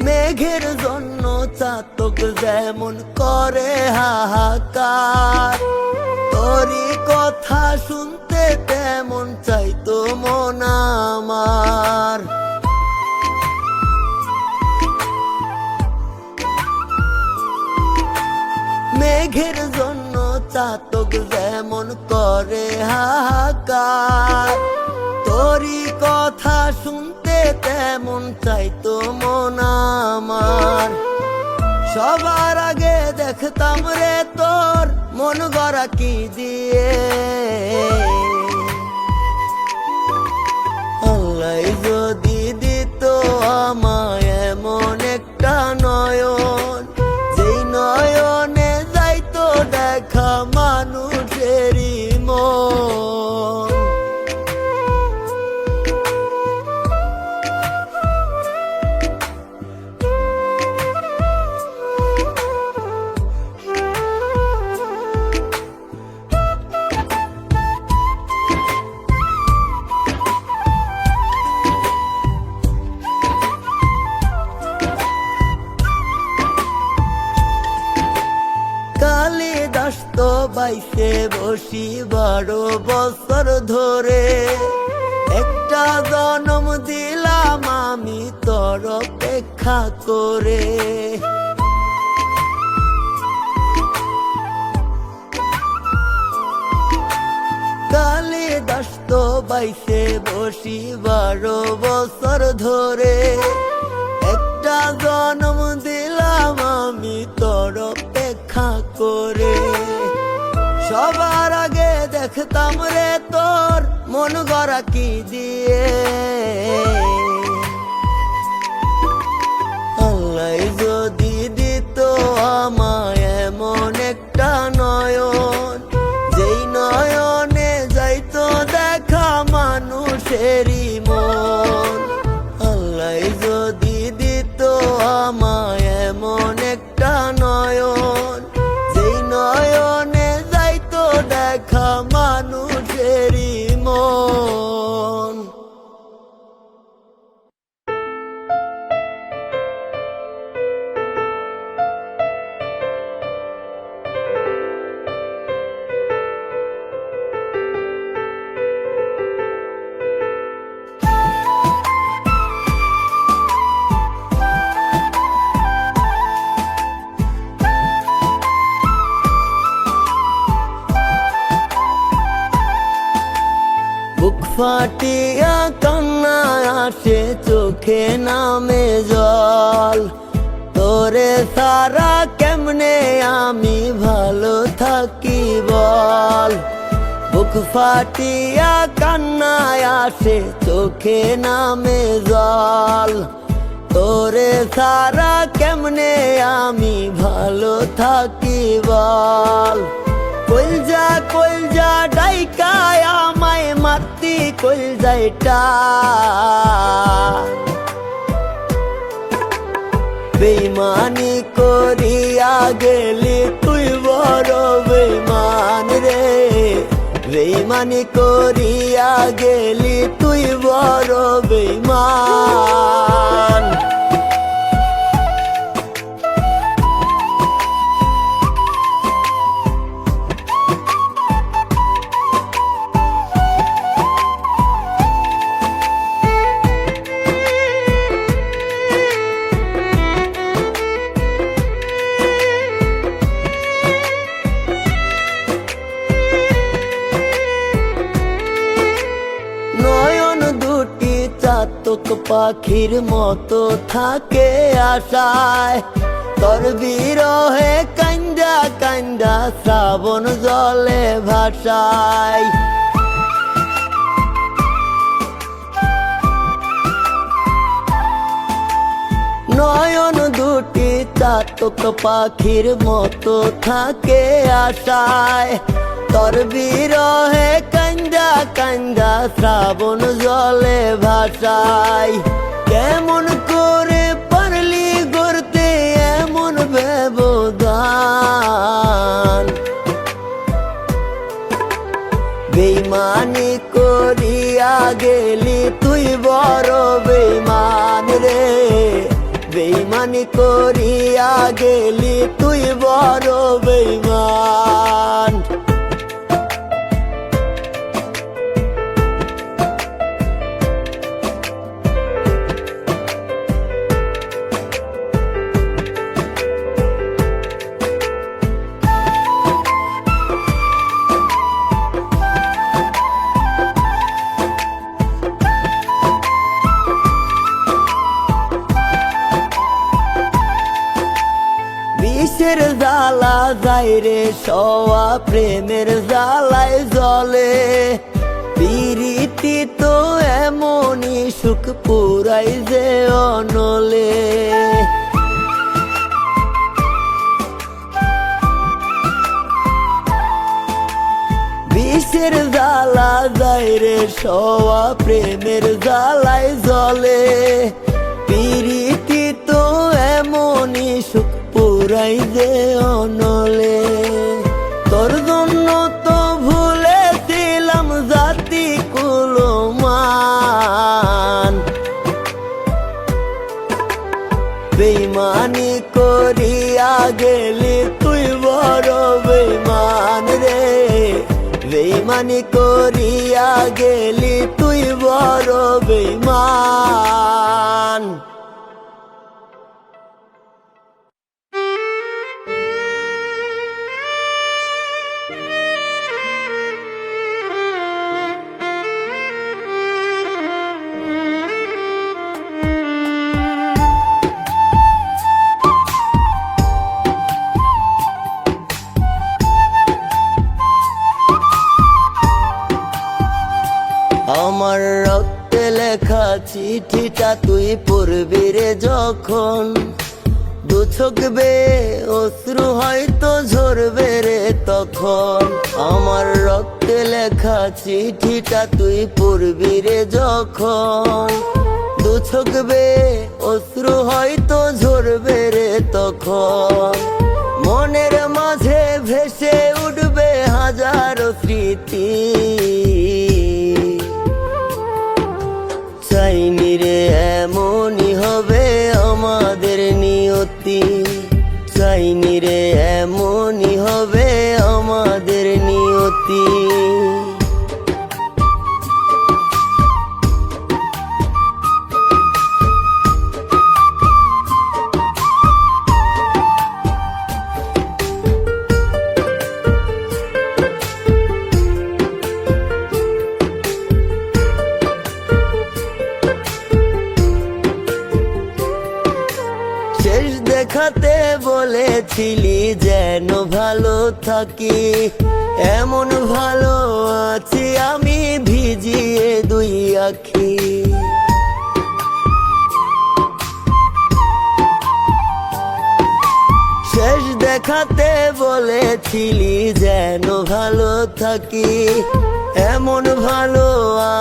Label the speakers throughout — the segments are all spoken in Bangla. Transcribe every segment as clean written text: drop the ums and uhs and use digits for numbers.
Speaker 1: মেঘের জন্য চাতক যেমন করে হাহাকার, তোরই কথা শুনতে তেমন চাইতো মন আমার। মেঘের জন্য চাতক যেমন করে হাহাকার, তোরই কথা শুনতে তেমন চাইতো মন আমার। সবার আগে দেখতাম রে তোর মন গড়া কি দিয়ে, আল্লাহ যদি দিত আমায় এমন একটা নয়ন, যেই নয়নে যাইতো দেখা মানুষেরই মন। কালিদাস তো বাইসে বসি 12 বছর ধরে, একটা জন্ম দিলাম আমি তোর অপেক্ষা করে। কালিদাস তো বাইসে বসি 12 বছর ধরে, একটা জন্ম দিলাম আমি তোর অপেক্ষা করে। সবার আগে দেখতাম রে তোর মন গড়া কি দিয়ে, আল্লাহ যদি দিত আমায় এমন একটা নয়ন, যেই নয়নে যাইতো দেখা মানুষেরই মন। আল্লাহ যদি দিত আমায় এমন একটা নয়ন, যেই নয়নে যাইতো দেখা মানুষেরই মন। বুক ফাটিয়া কান্না আসে, চোখে নামে জল, তোরে সারা কেমনে আমি ভালো থাকি বল। বুক ফাটিয়া কান্না আসে, চোখে নামে জল, তোরে সারা কেমনে আমি ভালো থাকি বল। কলজা কলজা ডাইকায় আমায় মারতি কলজাইটা, বেইমানি করিয়া গেলি তুই বড় বেইমান রে, বেইমানি করিয়া গেলি তুই বড় বেইমান। চাতক পাখির মতো থাকে আশায়, তোর বিরহে কান্দা কান্দা শ্রাবণ জলে ভাসায়। নয়ন দুটি চাতক পাখির মতো থাকে আশায়, তোর বিরহে কান্দা কান্দা শ্রাবণ জলে ভাসায়। কেমন করে পারলি গড়তে এমন ব্যবধান, বেইমানি করিয়া গেলি তুই বড় বেইমান রে, বেইমানি করিয়া গেলি তুই বড় বেইমান। বিষের জ্বালা যায় রে সওয়া প্রেমের জ্বালায় জ্বলে, পিরিতি তো এমনই সুখ পুরাই যে অনলে। বিষের জ্বালা যায় রে সওয়া প্রেমের জ্বালায় জ্বলে, পিরিতি তো এমনই সুখ পুরাই যে অনলে। তোর জন্য তো ভুলেছিলাম জাতি কুলমান, বেইমানি করিয়া গেলি তুই বড় বেইমান রে, বেইমানি করিয়া গেলি তুই বড় বেইমান। আমার রক্তে লেখা চিঠিটা তুই পড়বি রে যখন, দু চোখ বেয়ে অশ্রু হয়তো ঝরবে রে তখন। আমার রক্তে লেখা চিঠিটা তুই পড়বি রে যখন, দু চোখ বেয়ে অশ্রু হয়তো ঝরবে রে তখন। মনের মাঝে ভেসে উঠবে হাজারো স্মৃতি, চাইনি রে এমনই হবে আমাদের নিয়তি, চাইনি রে এমনই হবে আমাদের নিয়তি। শেষ দেখাতে বলেছিলি যেন ভালো থাকি, এমন ভালো আছি আমি ভিজিয়ে দুই আখি। শেষ দেখাতে বলেছিলি যেন ভালো থাকি, এমন ভালো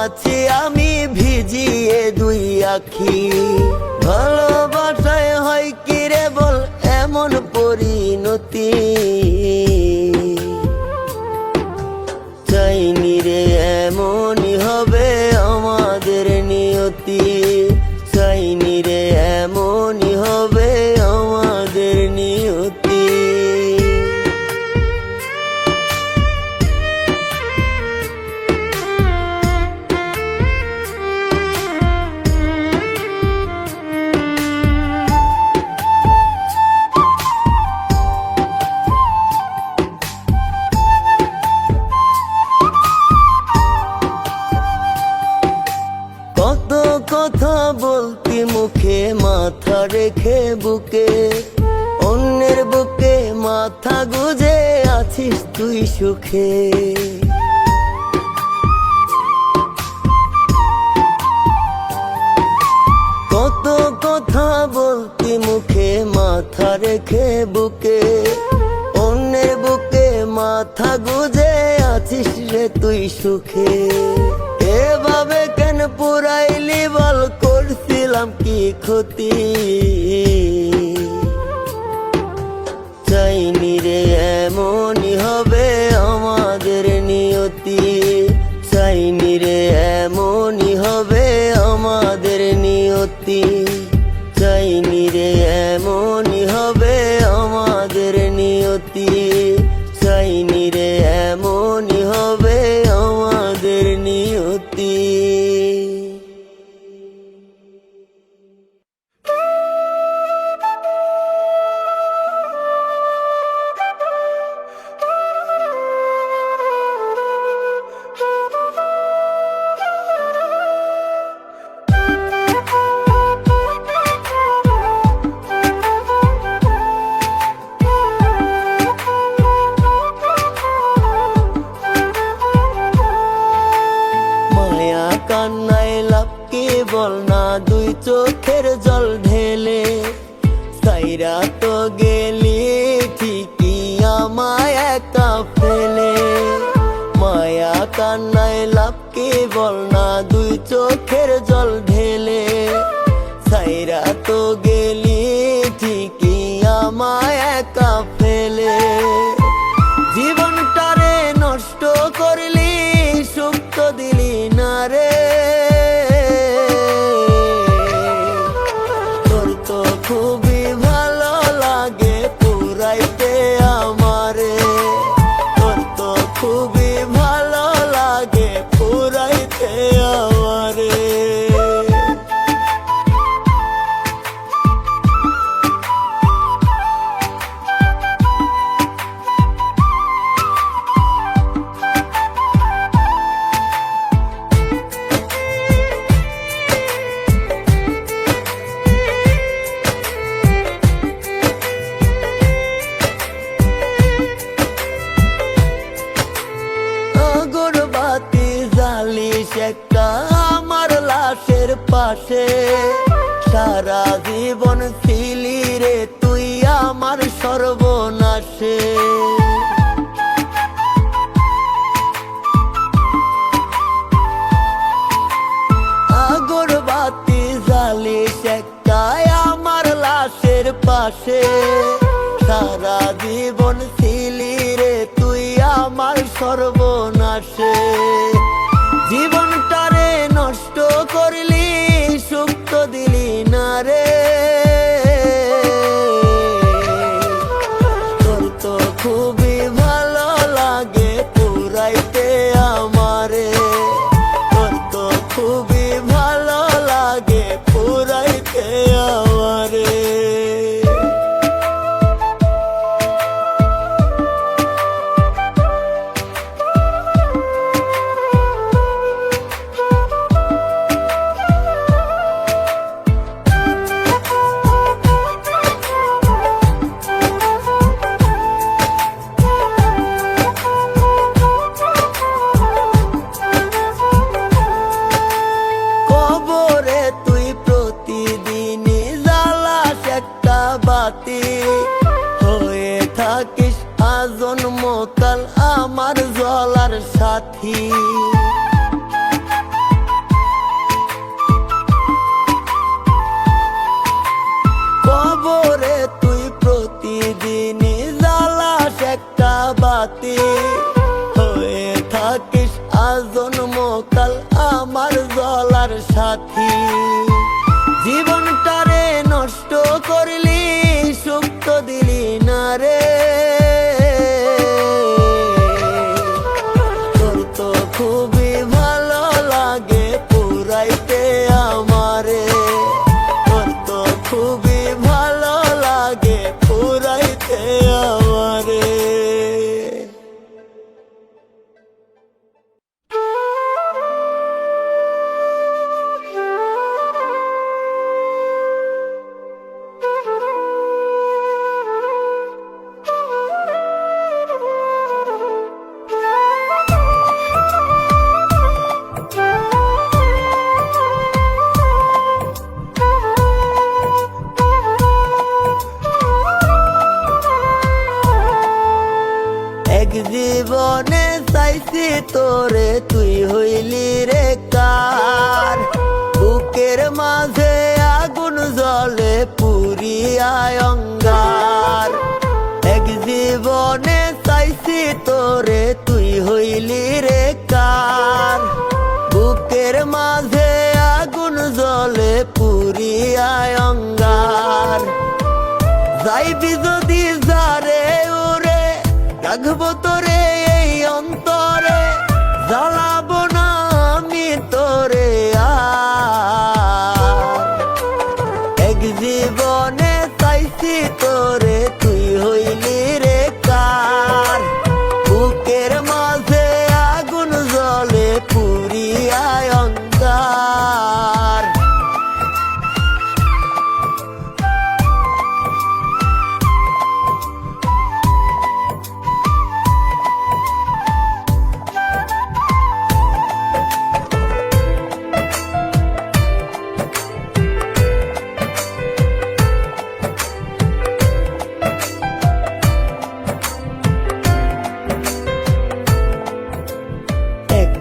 Speaker 1: আছি আমি ভিজিয়ে দুই আখি। ভালোবাসায় হয় কি রে বল এমন পরিণতি, চাইনি রে এমনই হবে আমাদের নিয়তি, চাইনি রে এমনই হবে আমাদের নিয়তি। কত কথা বলতি মুখে মাথা রেখে বুকে, অন্যের বুকে মাথা গুজে আছিস তুই সুখে। কত কথা বলতি মুখে মাথা রেখে বুকে, অন্যের বুকে মাথা গুজে আছিস রে তুই সুখে। এভাবে কেন পুরাইলি বল করছিলাম কি ক্ষতি, চাইনি রে এমনই হবে আমাদের নিয়তি, চাইনি রে এমনই হবে আমাদের নিয়তি, চাইনি রে ছাইরা তো গেলি ঠিকই আমায় একা ফেলে, মায়া কান্নায় লাভ কি বল না দুই চোখের জল ঢেলে। ছাইরা তো গেলি ঠিকই আমায় একা ফেলে, জীবনটারে নষ্ট করলি সুখ তো দিলি না রে। তোর তো খুবই ভালো লাগে পুরাইতে আমারে, তোর তো খুবই ভালো লাগে পুরাইতে আমারে। আগরবাতি জ্বালিস একটা আমার লাশের পাশে, সারা জীবন ছিলি রে তুই আমার সর্বনাশে। আগরবাতি জ্বালিস একটা আমার লাশের পাশে, সারা জীবন ছিলি রে তুই আমার সর্বনাশে। জীবনটারে নষ্ট করলি সুখ তো দিলি না রে। তোর তো খুবই ভালো লাগে পুরাইতে আমারে, তোর তো খুবই ভালো লাগে পুরাইতে আমারে। কবরে তুই প্রতিদিনই জ্বালাস একটা বাতি, হয়ে থাকিস আজন্মকাল আমার জ্বলার সাথী। কবরে তুই প্রতিদিনই জ্বালাস একটা বাতি, হয়ে থাকিস আজন্মকাল আমার জ্বলার সাথী। জীবনটারে নষ্ট করলি সুখ তো দিলি না রে। তোর তো খুবই ভালো লাগে পুরাইতে আমারে, তোর তো খুবই ভালো লাগে পুরাইতে আমারে। এক জীবনে চাইছি তোরে তুই হইলি রে কার, বুকের মাঝে আগুন জ্বলে পুরিয়ায় অঙ্গার। এক জীবনে চাইছি তোরে তুই হইলি রে কার, বুকের মাঝে আগুন জ্বলে পুরিয়ায় অঙ্গার। যাইবি যদি যারে ওরে রাখবো তোরে এই অন্তরে, জ্বালাবো না আমি তোরে আর। এক জীবনে চাইছি তোরে তুই হইলি রে কার, বুকের মাঝে আগুন জ্বলে পুরিয়ায় অঙ্গার।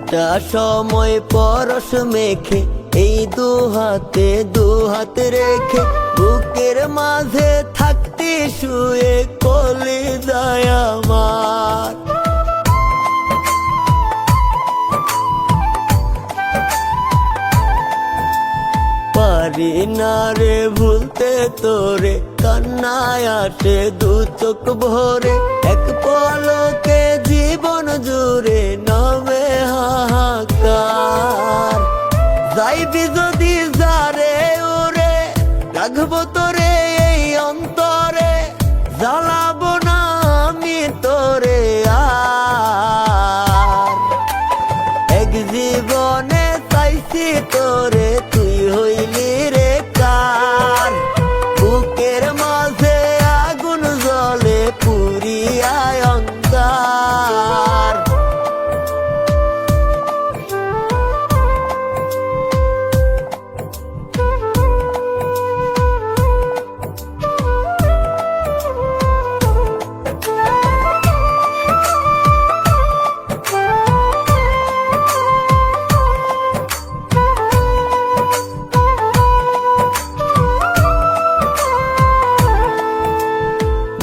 Speaker 1: একটা সময় পরশ মেখে এই দু হাত রেখে বুকের মাঝে থাকতে শুয়ে কলিজায় আমার। পারি না রে ভুলতে তোরে, কান্নায় আসে দু চোখ ভরে, এক পলকে জীবন জুড়ে নামে হাহাকার। যাইবি যদি যারে ওরে, রাখবো তোরে এই অন্তরে, জ্বালাবো না আমি তোরে আর। এক জীবনে চাইছি তোরে, তুই হইলি রে কার। বুকের মাঝে আগুন জ্বলে পুরিয়ায় অন্ধকার।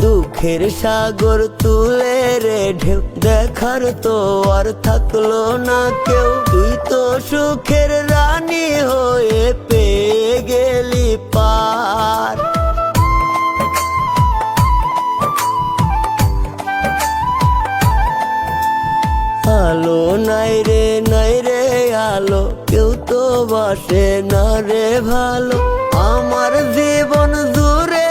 Speaker 1: দুঃখের সাগর তুলে রে ঢেউ, দেখার তো আর থাকলো না কেউ। তুই তো সুখের রানী হয়ে পেয়ে গেলি পার। আলো নাই রে আলো, কেউ তো বাসে না রে ভালো। আমার জীবন জুড়ে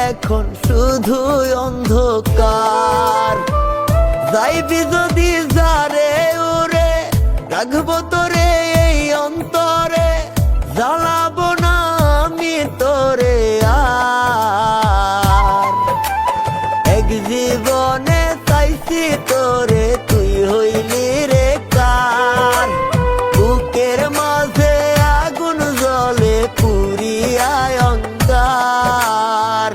Speaker 1: এখন শুধু অন্ধকার। যাইবি যদি যারে ওরে, রাখবো তোরে এই অন্তরে, জ্বালাবো না আমি তোরে আর। এক জীবনে চাইছি তোরে, তুই হইলি রে কার। বুকের মাঝে আগুন জ্বলে পুরিয়ায় অন্ধকার।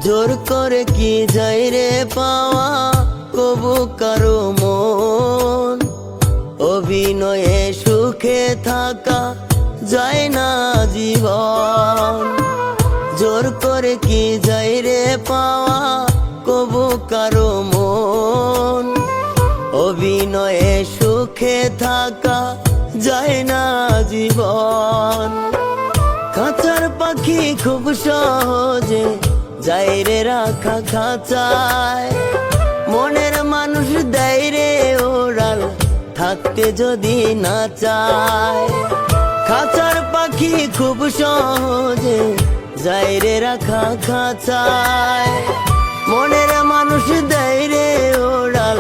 Speaker 1: জোর করে কি যাই রে পাওয়া, কবু কারো মন। অভিনয়ে সুখে থাকা যায় না জীবন। জোর করে কি যাই রে পাওয়া, কবু কারো মন। অভিনয়ে সুখে থাকা যায় না জীবন। খাঁচার পাখি খুব সহজে যাই রে রাখা খাঁচায়, মনের মানুষ দেয় রে ওড়াল থাকতে যদি না চায়। খাঁচার পাখি খুব সহজে যাই রে রাখা খাঁচায়, মনের মানুষ দেয় রে ওড়াল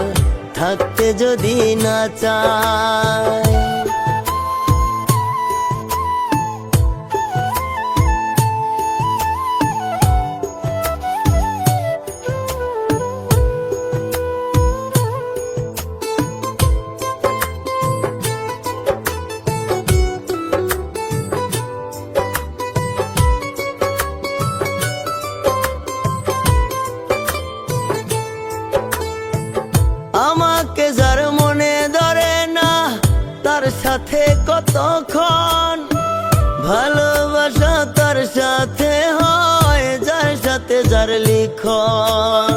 Speaker 1: থাকতে যদি না চায়। আমাকে যার মনে ধরে না, তার সাথে কতক্ষণ ভালোবাসা তার সাথে হয়, যার সাথে যার লিখন।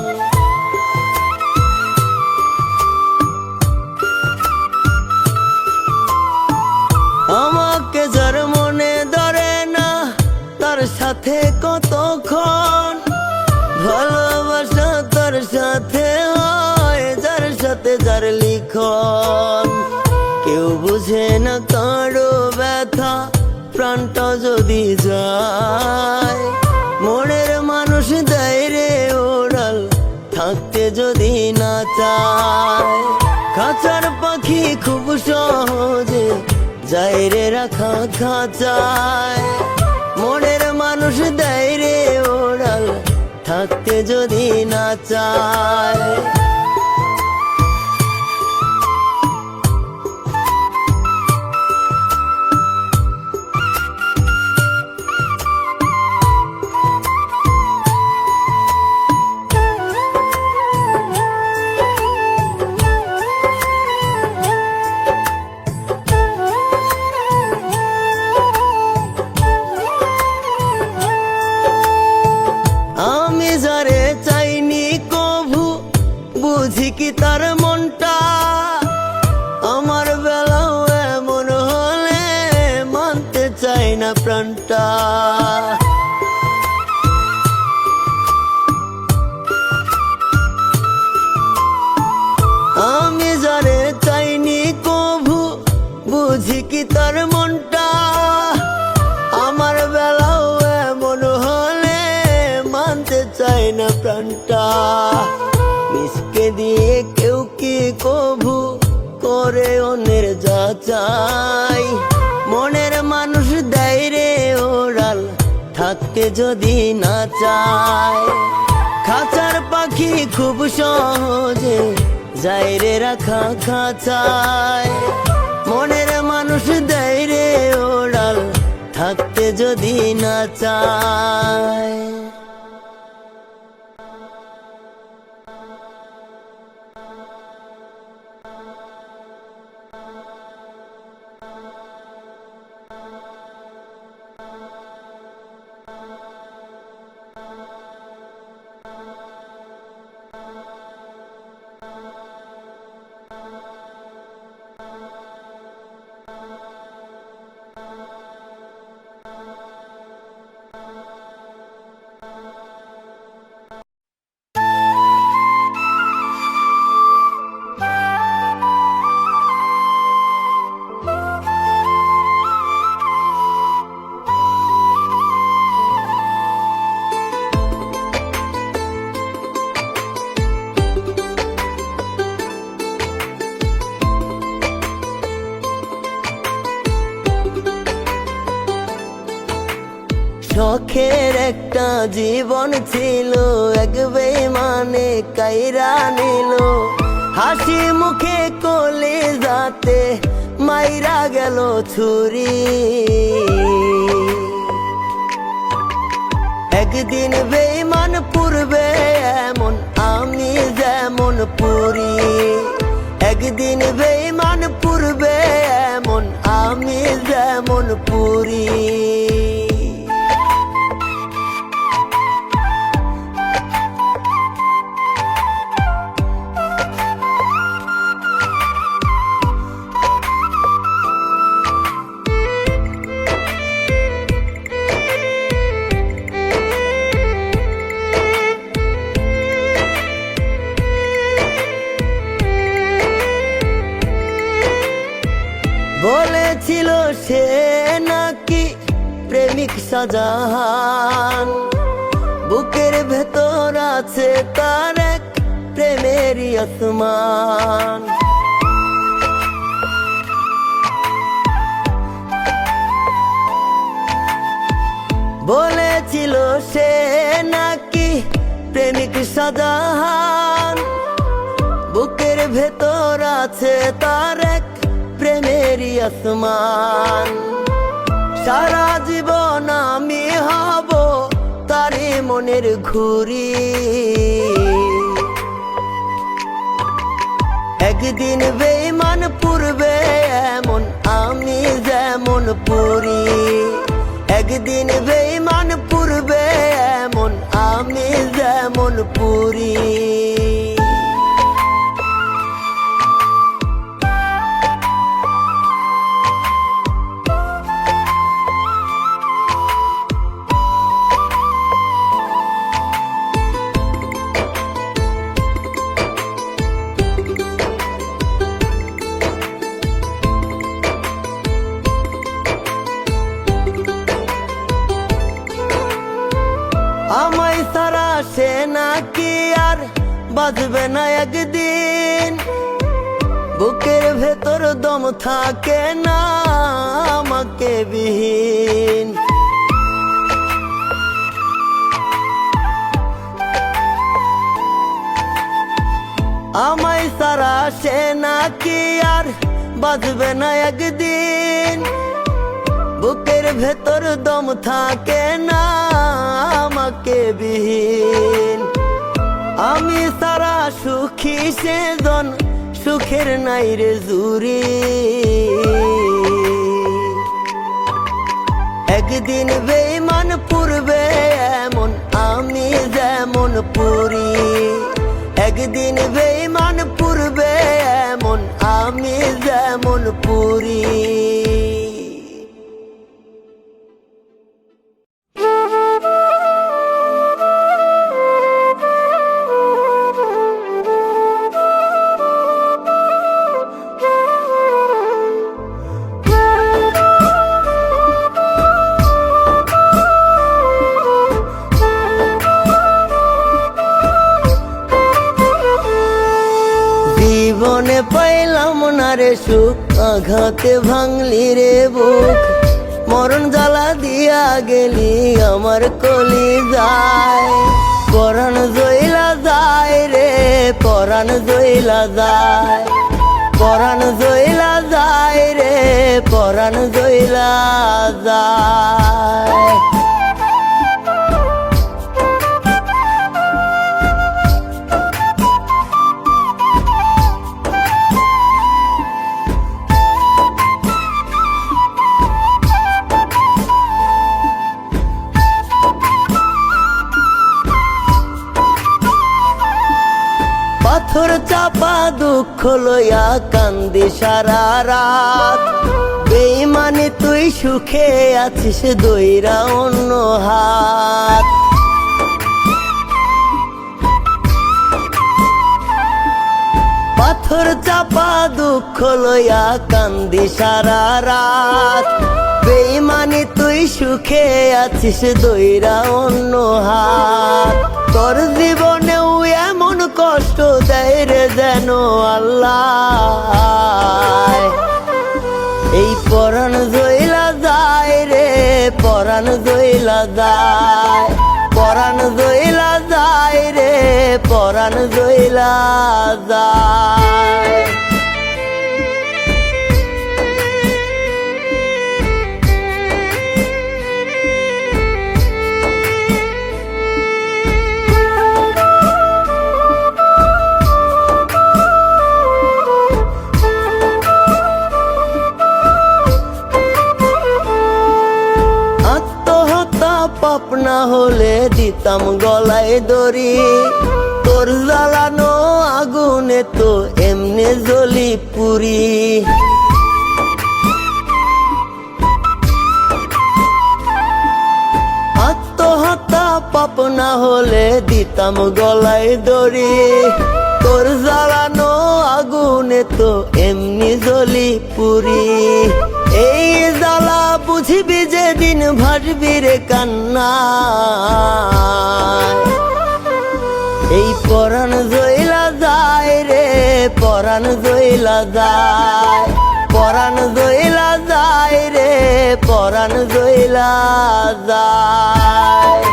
Speaker 1: আমাকে যার মনে ধরে না, তার সাথে কতক্ষণ ভালোবাসা তার সাথে হয়, যার সাথে যার লিখন। কেউ বুঝে না কারো ব্যথা, প্রাণটা যদি যায়, মনের মানুষ দেয় রে ওড়াল থাকতে যদি না চায়। খাঁচার পাখি খুব সহজে যাইরে রাখা খাঁচায়। মনের মানুষ দেয় রে ওড়াল, থাকতে যদি না চায়। আমি যারে চাইনি কভু, বুঝি কি তার মনটা। আমার বেলাও এমন হলে মানতে চাই না প্রাণটা। আমি যারে চাইনি কভু, বুঝি কি তার মনটা। আমার বেলাও এমন হলে মানতে চাই না প্রাণটা। মিসকে দিয়ে কেউ কি কভু করে অন্যের যাচাই। মনের মানুষ দেয় রে ওড়াল, থাকতে যদি না চায়। খাঁচার পাখি খুব সহজে যায় রে রাখা খাঁচায়। মনের মানুষ দেয় রে ওড়াল, থাকতে যদি না চায়। শখের একটা জীবন ছিল, এক বেইমানে কাইরা নিল। হাসি মুখে কোলে যাতে মাইরা গেল ছুরি। একদিন বেইমান পূর্বে এমন আমি যেমন পুরি। একদিন বেইমান পূর্বে এমন আমি যেমন পুরি। বলেছিল সে নাকি প্রেমিক শাহজাহান। বুকের ভেতর আছে তার এক প্রেমেরই আসমান। বলেছিল সে নাকি প্রেমিক শাহজাহান। বুকের ভেতর আছে তার এক প্রেমেরই আসমান। সারা জীবন আমি হব তারি মনের ঘুরি। একদিন বেইমান পূর্বে এমন আমি যেমন পুরি। একদিন বেইমান পূর্বে এমন আমি যেমন পুরি। আমায় সারা সে নাকি আর বাজবে না একদিন। বুকের ভেতর দম থাকে না আমাকে বিহীন। আমায় সারা সে নাকি আর বাঁচবে না একদিন। বুকের ভেতর দম থাকে না আমাকে বিহীন। আমি সারা সুখী সেজন সুখের নাই রে জুরি। একদিন বেঈমান পূর্বে এমন আমি যেমন পুরি। একদিন বেঈমান পূর্বে এমন আমি যেমন পুরি। জীবনে পাইলাম না রে সুখ, আঘাতে ভাঙলি রে বুক। মরণ জ্বালা দিয়া গেলি আমার কলি যায়। পরাণ জইলা যায় রে পরাণ জইলা যায়। পরাণ জইলা যায় রে পরাণ জইলা যায়। পাথর চাপা দুঃখ লইয়া কান্দি সারা রাত। বেঈমানি তুই সুখে আছিস দইরা অন্য হাত। পাথর চাপা দুঃখ লইয়া কান্দি সারা রাত। বেঈমানি তুই সুখে আছিস দইরা অন্য হাত। তোর জীবনেও এমন কষ্ট দেয় রে যেন আল্লাহ। এই পরাণ জইলা যায় রে পরাণ জইলা যায়। পরাণ জইলা যায় রে পরাণ জইলা যায়। পাপ না হলে দিতাম গলায় দড়ি। তোর জ্বালানো আগুনে তো এমনি জ্বলি পুরি। আত্মহত্যা পাপ না হলে দিতাম গলায় দড়ি। তোর জ্বালানো আগুনে তো এমনি জ্বলি পুরি। এই জ্বালা বুঝবি যেদিন ভাসবি রে কান্না। এই পরাণ জইলা যায় রে পরাণ জইলা যায়। পরাণ জইলা যায় রে পরাণ জইলা যায়।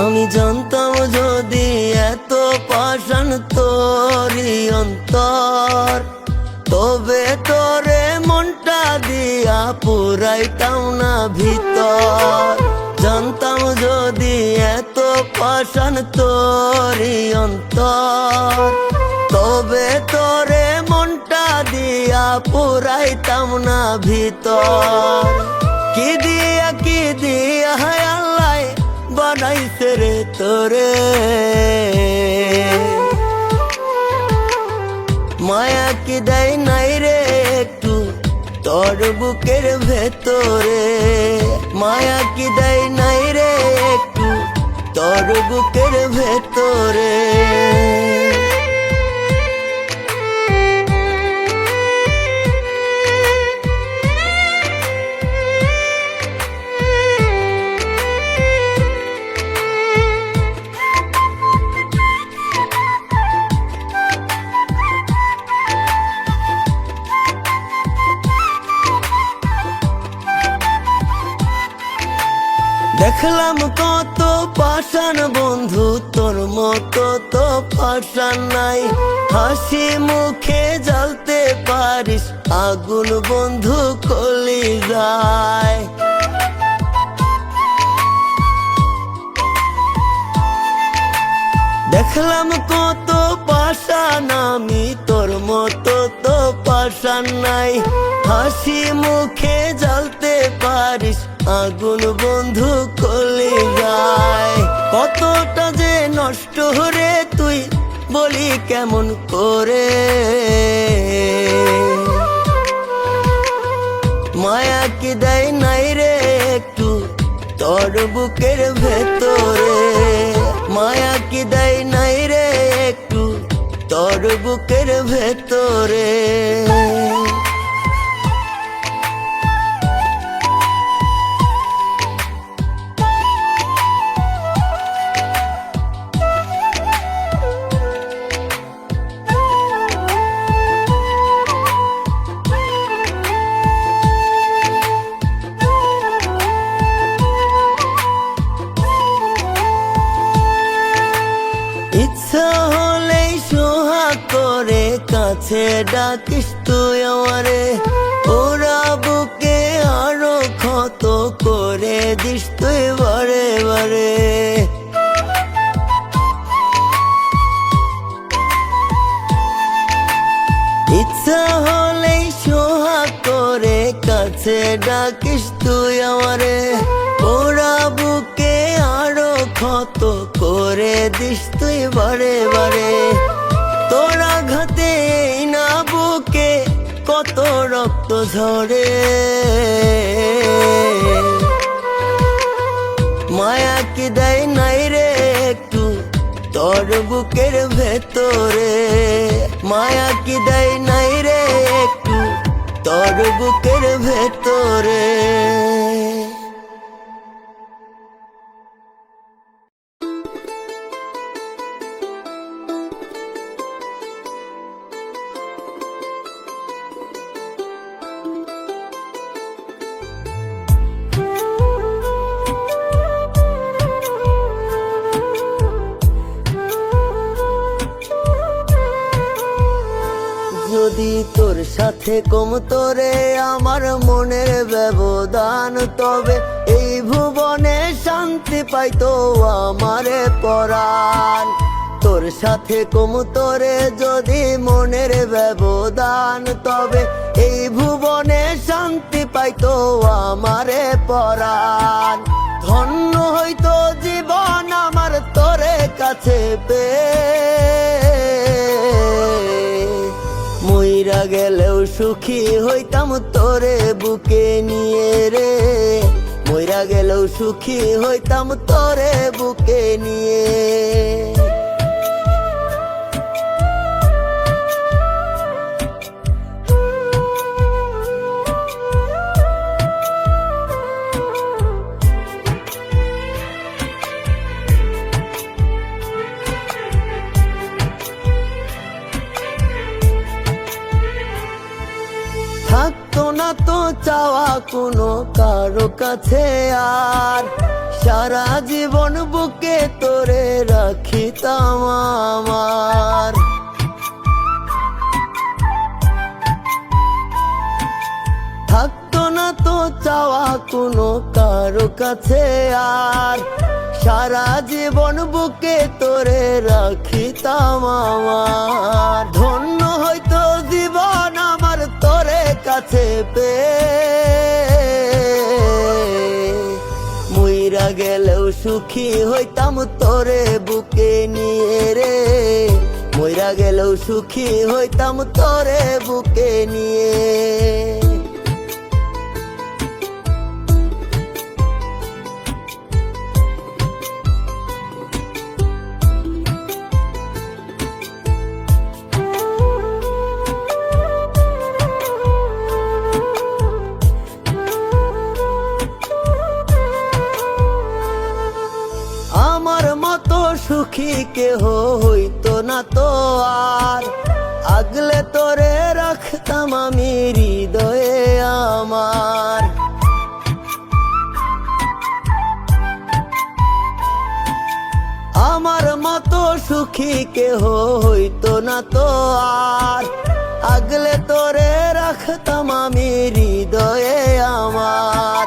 Speaker 1: আমি জানতাম যদি এত পাষাণ তোরই অন্তর, তবে তোরে মনটা দিয়া পুরাইতাম না ভিতর। জানতাম যদি এত পাষাণ তোরই অন্তর, তবে তোরে মনটা দিয়া পুরাইতাম না ভিতর। কি দিয়া হায় আল্লাহ বানাইছে রে তোরে, মায়া কি দেয় নাই রে একটু তোর বুকের ভেতরে, মায়া কি দেয় নাই রে একটু তোর বুকের ভেতরে। দেখলাম কত পাষাণ বন্ধু, তোর মতো তো পাষাণ নাই, হাসি মুখে জ্বালতে পারিস আগুন বন্ধু কলিজায়। দেখলাম কত পাষাণ আমি, তোর মতো তো পাষাণ নাই, হাসি মুখে জ্বালতে পারিস আগুন বন্ধু কলিজায়। কতটা যে নষ্ট রে তুই বলি কেমন করে, মায়া কি দেয় নাই রে একটু তোর বুকের ভেতরে, মায়া কি দেয় নাই রে একটু তোর বুকের ভেতরে। ইচ্ছা হলেই সোহাগ করে কাছে ডাকিস তুই আমারে, ওরা বুকে আরো ক্ষত করে দিস তুই বারে বারে। ইচ্ছা হলেই সোহাগ করে কাছে ডাকিস তুই আমারে, ওরা বুকে আরো ক্ষত করে দিস তুই বারে বারে। তোরা ঘাতে না বুকে কত রক্ত ঝরে, মায়া কি দেয় নাই রে একটু তোর বুকের ভেতরে, মায়া কি দেয় নাই রে একটু তোর বুকের ভেতরে। যদি তোর সাথে কমতো রে আমার মনের ব্যবধান, তবে এই ভুবনে শান্তি পাইতো আমারে পরাণ। তোর সাথে কমতো রে যদি মনের ব্যবধান, তবে এই ভুবনে শান্তি পাইতো আমারে পরাণ। ধন্য হইতো জীবন আমার তোরে কাছে পেয়ে, মইরা গেলেও সুখী হইতাম তোরে বুকে নিয়ে রে, মইরা গেলেও সুখী হইতাম তোরে বুকে নিয়ে। থাকতো না তো চাওয়া কোনো কারো কাছে আর, সারা জীবন বুকে তোরে রাখিতাম আমার। থাকতো না তো চাওয়া কোনো কারো কাছে আর, সারা জীবন বুকে তোরে রাখিতাম আমার। ধন্য হয়তো জীবন আমার তোরে কাছে পেয়ে, সুখী হইতাম তোরে বুকে নিয়ে রে, মইরা গেলেও সুখী হইতাম তোরে বুকে নিয়ে। আমার মতো সুখী কেহ হইতো না তো আর, আগলে তোরে রাখতাম আমি হৃদয়ে আমার। আমার মতো সুখী কেহ হইতো না তো আর, আগলে তোরে রাখতাম আমি হৃদয়ে আমার।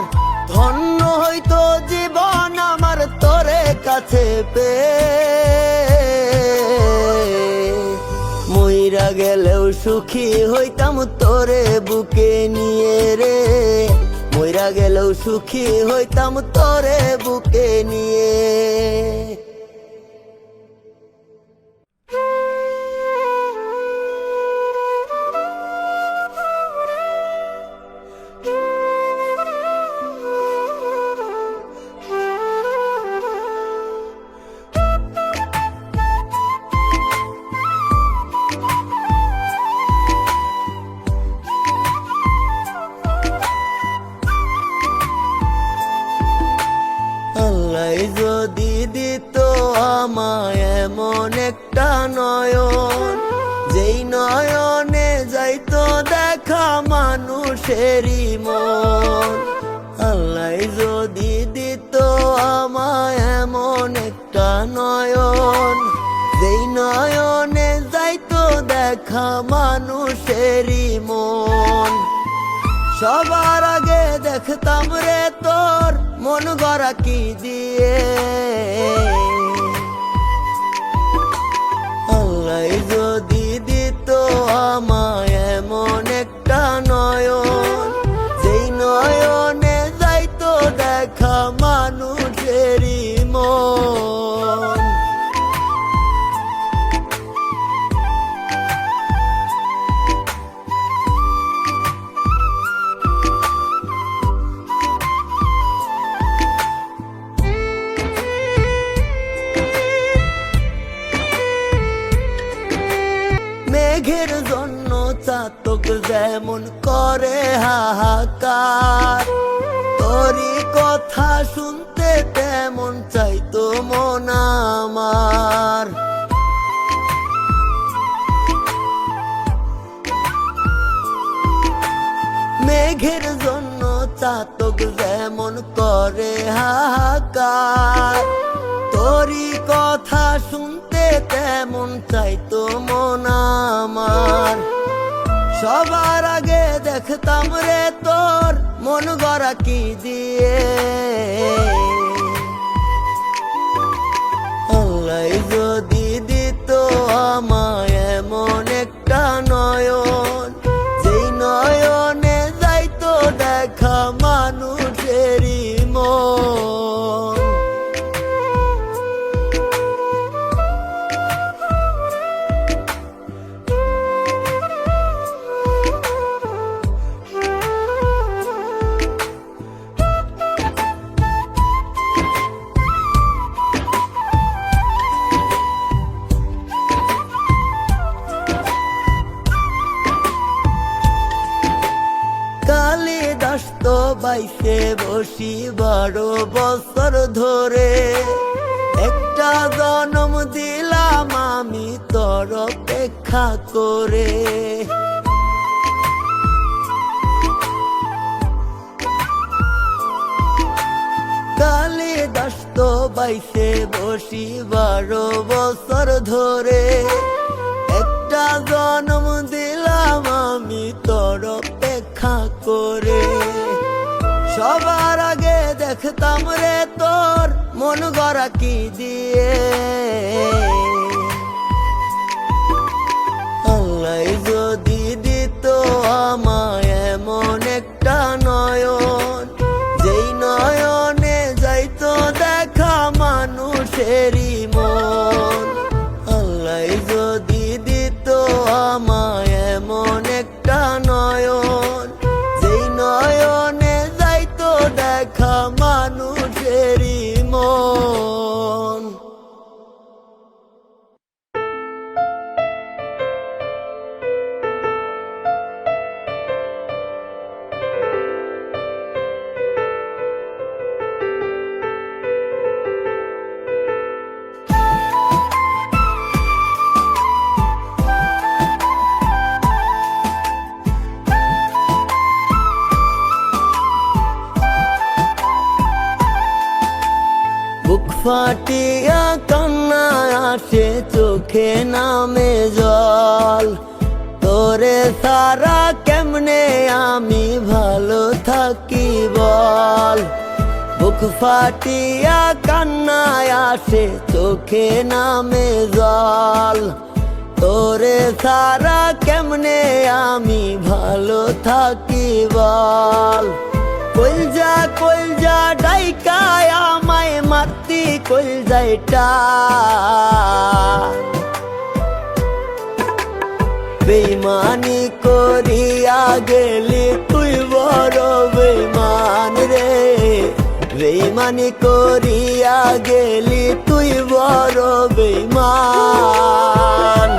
Speaker 1: ধন্য হইতো জীবন আমার তোরে কাছে পেয়ে, মইরা গেলেও সুখী হইতাম তোরে বুকে নিয়ে রে, মইরা গেলেও সুখী হইতাম তোরে বুকে নিয়ে। আল্লাহ যদি দিত আমায় এমন একটা নয়ন, যেই নয়নে যাইতো দেখা মানুষেরই মন। আল্লাহ যদি দিত আমায় এমন একটা নয়ন, যেই নয়নে যাইতো দেখা মানুষেরই মন। সবার আগে দেখতাম রে তোর মন গড়া কি দিয়ে। আল্লাহ যদি দিত আমায় এমন একটা নয়ন, যেই নয়নে যাইতো দেখা মানুষেরই মন। মেঘের জন্য চাতক যেমন করে হাহাকার, তোরই কথা শুনতে তেমন চাইতো মন আমার। মেঘের জন্য চাতক যেমন করে হাহাকার, তোরই কথা শুনতে তেমন চাইতো মন আমার। সবার আগে দেখতাম রে তোর মন গড়া কি দিয়ে। আল্লাহ যদি দিত আমায় এমন একটা নয়ন, যেই নয়নে যাইতো দেখা মানুষেরই মন। কালিদাস তো বাইসে বসি 12 বছর ধরে, একটা জনম দিলাম আমি তোর অপেক্ষা করে। কালিদাস তো বাইসে বসি 12 বছর ধরে, একটা জনম দিলাম আমি তোর অপেক্ষা করে। সবার আগে দেখতাম রে তোর মন গড়া কি দিয়ে। আল্লাহ যদি দিত আমায় এমন একটা নয়ন, যেই নয়নে যাইতো দেখা ফাটিয়া কান্না আসে চোখে নামে জল, তোরে সারা কেমনে আমি ভালো থাকি বল। বুক ফাটিয়া কান্না আসে চোখে নামে জল, তোরে সারা কেমনে আমি ভালো থাকি বল। কলজা কলজা ডাইকায় আমায় মারতি কলজাইটা, বেইমানি করিয়া গেলি তুই বড় বেইমান রে, বেইমানি করিয়া গেলি তুই বড় বেইমান।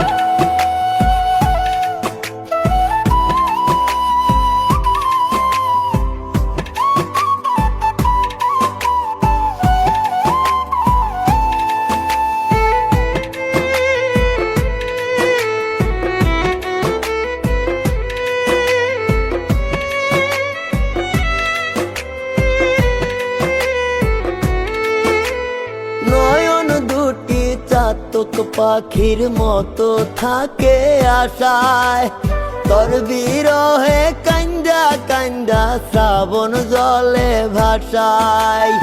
Speaker 1: চাতক পাখির মতো থাকে আশায়, তোর বিরহে কান্দা কান্দা শ্রাবণ জলে ভাসায়।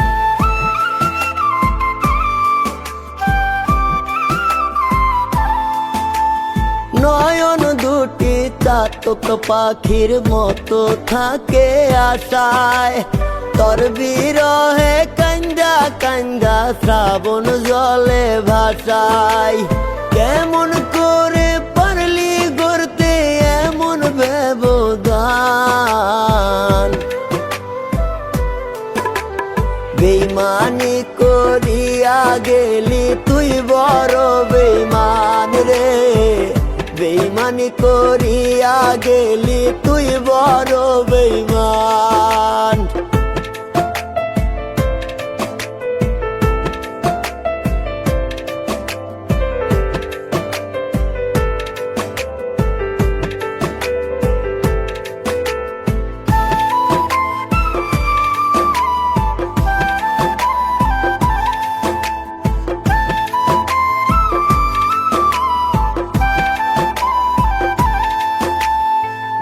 Speaker 1: নয়ন দুটি চাতক পাখির মতো থাকে আশায়, তোর বিরহে কান্দা কান্দা শ্রাবণ জলে ভাসায়। কেমন করে পারলি গড়তে এমন ব্যবধান, বেইমানি করিয়া গেলি তুই বড় বেইমান রে, বেইমানি করিয়া গেলি তুই বড় বেইমান।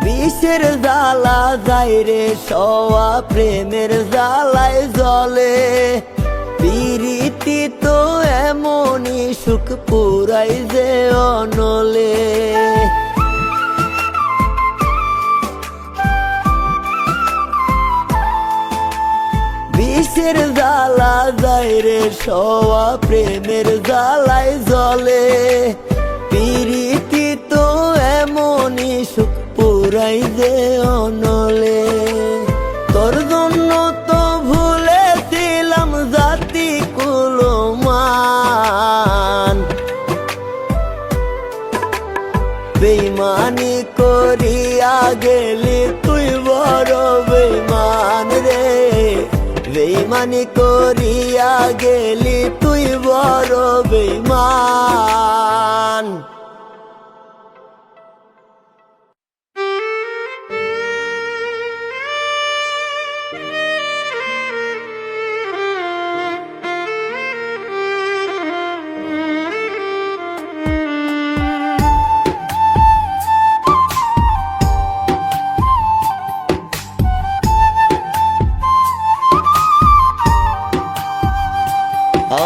Speaker 1: বিষের জ্বালা যায় রে সওয়া প্রেমের জ্বালায় জ্বলে, পিরিতি তো এমনই সুখ পুরাই যে অনলে। বিষের জ্বালা যায় রে সওয়া প্রেমের জ্বালায় জ্বলে, পিরিতি তো এমনই সুখ পুরাই যে অনলে। তোর জন্য তো ভুলেছিলাম জাতি কুলমান, বেইমানি করিয়া গেলি তুই বড় বেইমান রে, বেইমানি করিয়া গেলি তুই বড় বেইমান।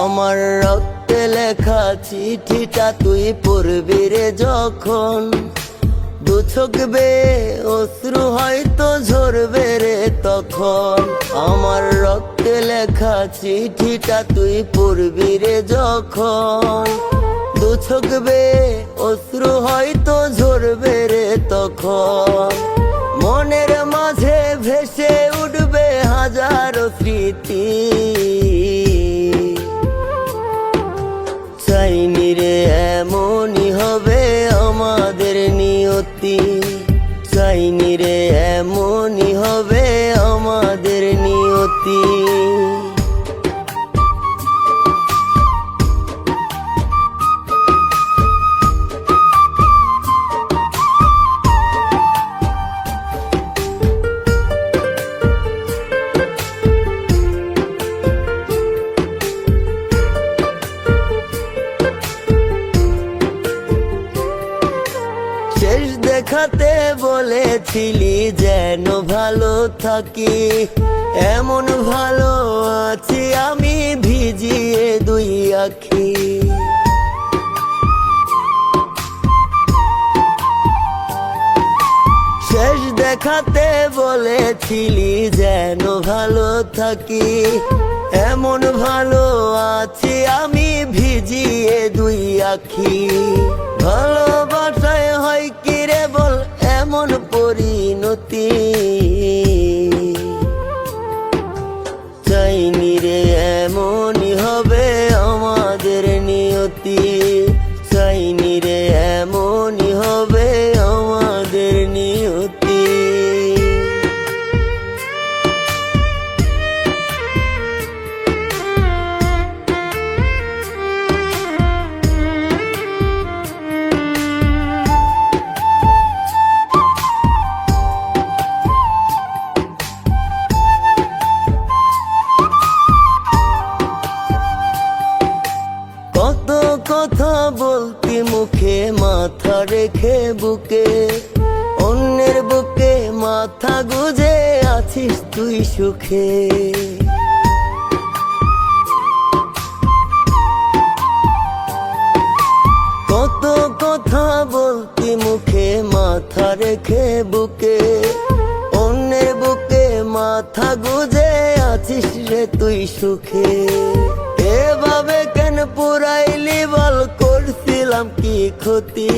Speaker 1: আমার রক্তে লেখা চিঠিটা তুই পড়বি রে যখন, দু চোখ বেয়ে অশ্রু হয়তো ঝরবে রে তখন। আমার রক্তে লেখা চিঠিটা তুই পড়বি রে যখন, দু চোখ বেয়ে অশ্রু হয়তো ঝরবে রে তখন। মনের মাঝে ভেসে উঠবে হাজারো স্মৃতি, চাইনি রে এমনই হবে আমাদের নিয়তি, চাইনি রে এমনই হবে আমাদের নিয়তি। বলেছিলি যেন ভালো থাকি, এমন ভালো আছি আমি ভিজিয়ে দুই আখি। শেষ দেখাতে বলেছিলি যেন ভালো থাকি, এমন ভালো আছি আমি ভিজিয়ে দুই আখি। ভালোবাসায় হয় কি রে বল এমন পরিণতি, চাইনি রে এমনই হবে আমাদের নিয়তি, চাইনি রে এমনই হবে আমাদের নিয়তি। কত কথা বলতি মুখে মাথা রেখে বুকে, অন্যের বুকে মাথা গুজে আছিস তুই সুখে। কত কথা বলতি মুখে মাথা রেখে বুকে, অন্যের বুকে মাথা গুজে আছিস রে তুই সুখে। এভাবে কেন পুরাইলি বল করছিলাম কি ক্ষতি,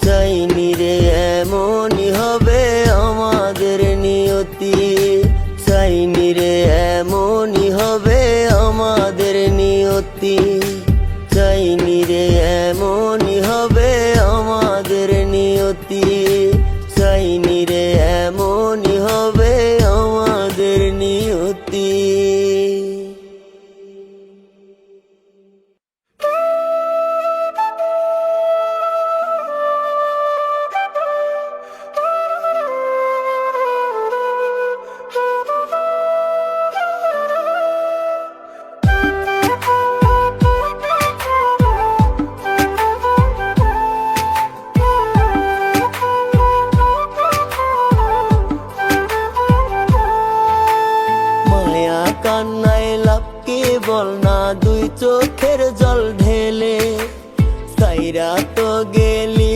Speaker 1: চাইনি রে এমনই হবে আমাদের নিয়তি, চাইনি রে এমনই হবে আমাদের নিয়তি, চাইনি রে এমনই হবে আমাদের নিয়তি, চাইনি রে এমনই হবে আমাদের নিয়তি। কান্নায় লাভ কি বল না দুই চোখের জল ঢেলে, সাইরা তো গেলি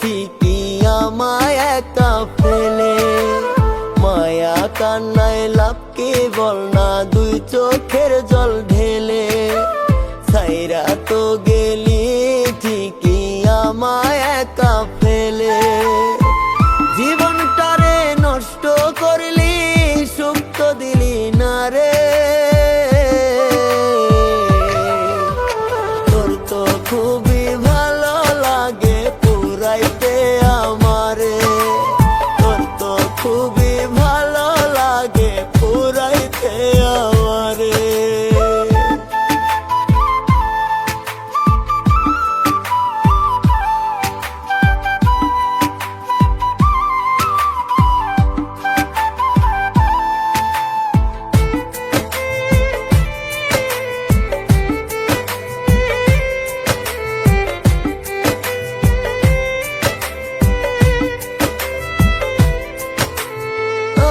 Speaker 1: ঠিকই আমায় একা ফেলে। মায়া কান্নায় লাভ কি বল না দুই চোখের জল ঢেলে, সাইরা তো গেলি ঠিকই আমায় একা ফেলে। জীবনটারে নষ্ট করলি সুখ তো দিলি না রে, তোর তো খুবই ভালো লাগে পুরাইতে আমারে, তোর তো খুবই ভালো লাগে পুরাইতে আমারে।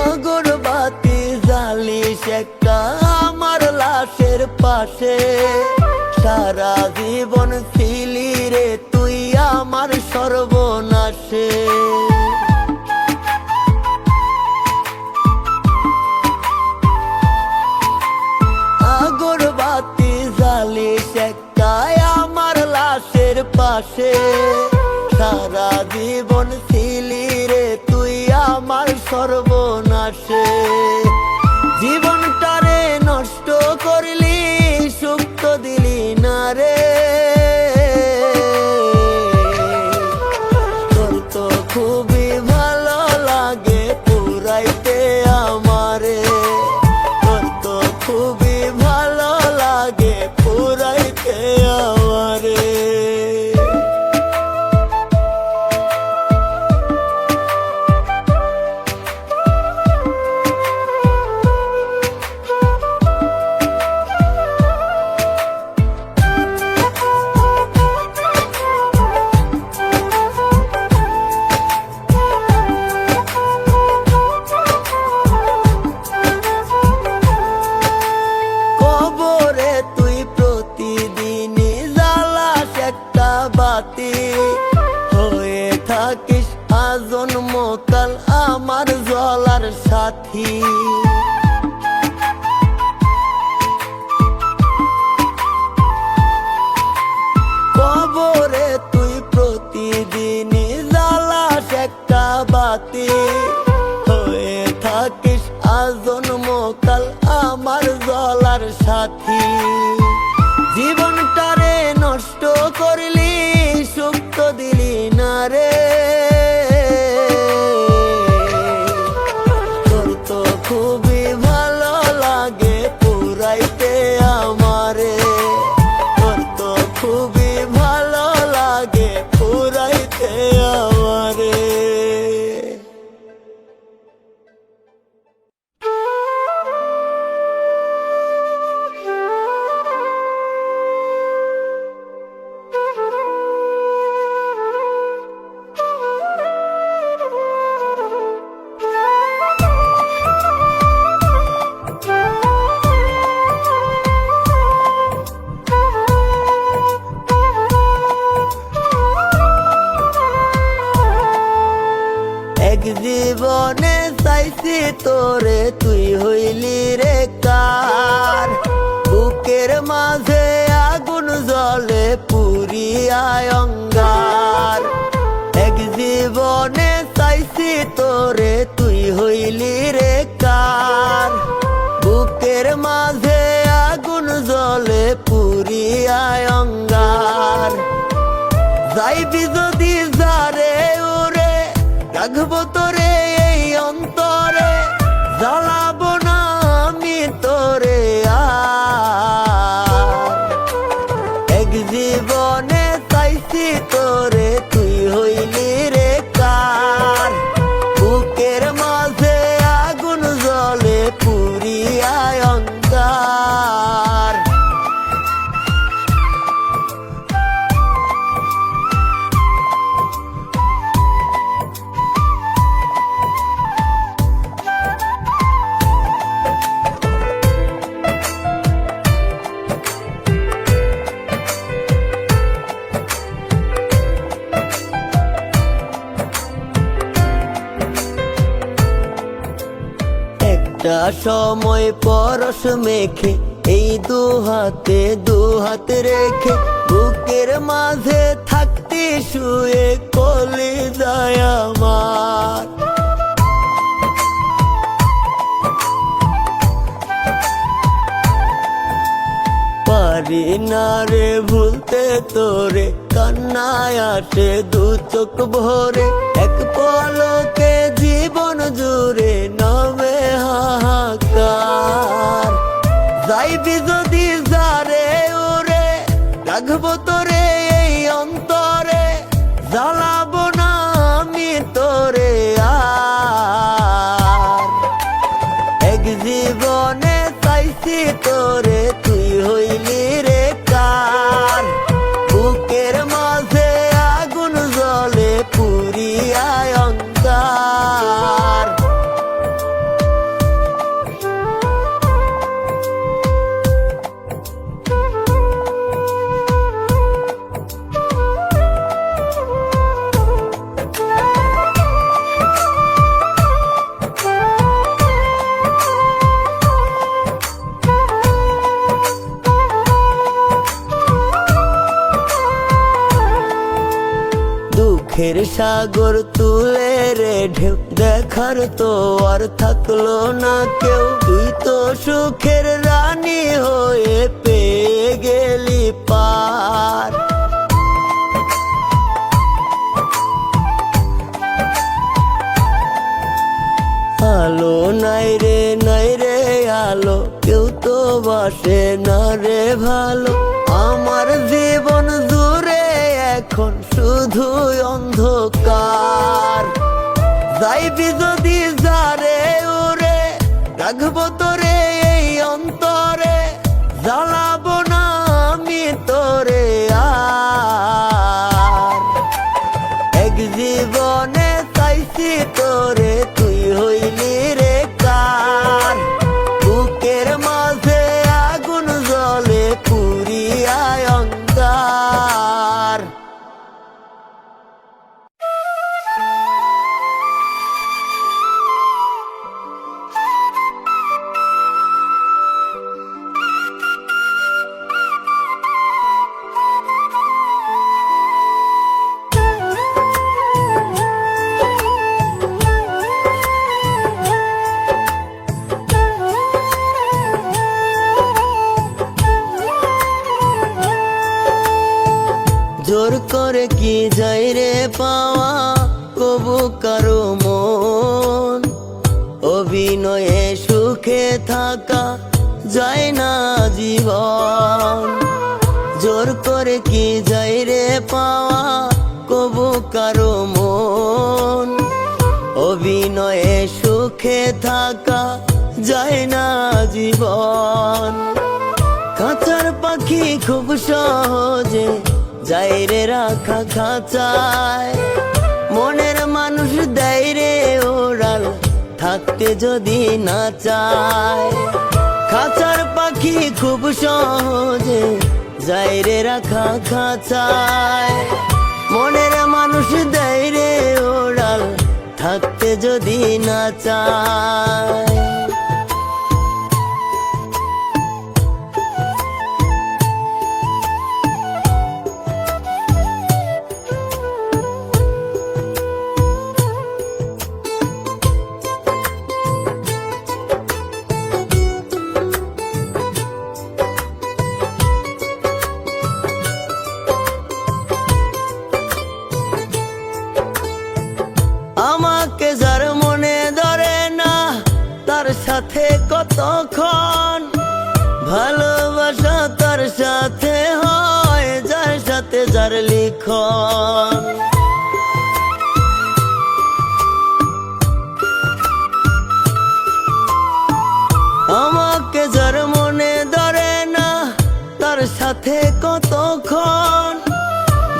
Speaker 1: আগরবাতি জ্বালিস একটা আমার লাশের পাশে, সারা জীবন ছিলি রে তুই আমার সর্বনাশে। আগরবাতি জ্বালিস একটা আমার লাশের পাশে, সারা জীবন ছিলি রে তুই আমার সর্বনাশে। জীবনটারে নষ্ট করলি সুখ তো দিলি না রে, তোর তো খুবই ভালো লাগে পুরাইতে আমারে, তোর তো খুবই ভালো লাগে পুরাইতে আমারে। আজন্মকাল আমার জ্বলার সাথী। কবরে তুই প্রতিদিনই জ্বালাস একটা বাতি, হয়ে থাকিস আজন্মকাল আমার জ্বলার সাথী। জীবনটারে নষ্ট করলি, সুখ তো দিলি না রে। তোর তো খুবই ভালো লাগে পুরাইতে আমারে, তোর তো খুবই ভালো লাগে পুরাইতে আমারে। এক জীবনে চাইছি তোরে, তুই হইলি রে কার। বুকের মাঝে আগুন জ্বলে পুরিয়ায় অঙ্গার। এক জীবনে চাইছি তোরে, তুই হইলি রে কার। বুকের মাঝে আগুন জ্বলে পুরিয়ায় অঙ্গার। যাইবি যদি যারে ওরে, রাখবো তোরে এই অন্তরে, জ্বালাবো না আমি তোরে আর। এক জীবনে চাইছি তোরে, তুই হইলি রে কার। বুকের মাঝে আগুন জ্বলে পুরিয়ায় অঙ্গার। একটা সময় পরশ মেখে এই দুহাতে দুহাত রেখে, বুকের মাঝে থাকতে শুয়ে কলিজায় আমার। পারি না রে ভুলতে তোরে, কান্নায় আসে দু চোখ ভরে। এক পলকে জীবন জুড়ে নামে হাহাকার। যাইবি যদি যারে ওরে, রাখবো তোরে এই অন্তরে, জ্বালাবো না আমি তোরে আর। এক জীবনে চাইছি তোরে, তুই হইলি রে কার। বুকের মাঝে আগুন জ্বলে পুরিয়ায় অঙ্গার। দুঃখের সাগর তুলে রে ঢেউ, দেখার তো আর থাকলো না কেউ। তুই তো সুখের রানী হয়ে পেয়ে গেলি পার। আলো নাই রে আলো, কেউ তো বাসে না রে ভালো। আমার জীবন জুড়ে এখন শুধু অন্ধকার। যাইবি যদি যারে ওরে, রাখবো তোরে এই অন্তরে, জ্বালাবো না আমি তোরে আর। এক জীবনে চাইছি তোরে, তুই হইলি রে কার। বুকের মাঝে আগুন জ্বলে পুরিয়ায় অঙ্গার। করে কি যাই রে পাওয়া কবু কারো মন, অভিনয়ে সুখে থাকা যায় না জীবন। জোর করে কি যাই রে পাওয়া কবু কারো মন, অভিনয়ে সুখে থাকা যায় না জীবন। খাঁচার পাখি খুব সহজে যায় রে রাখা খাঁচায়, মনের মানুষ দেয় রে ওড়াল থাকতে যদি না চায়। খাঁচার পাখি খুব সহজে যায় রে রাখা খাঁচায়, মনের মানুষ দেয় রে ওড়াল থাকতে যদি না চায়। আমাকে যার মনে ধরে না তার সাথে কতক্ষণ, ভালোবাসা তার সাথে হয় যার সাথে যার লিখন। আমাকে যার মনে ধরে না তার সাথে কতক্ষণ,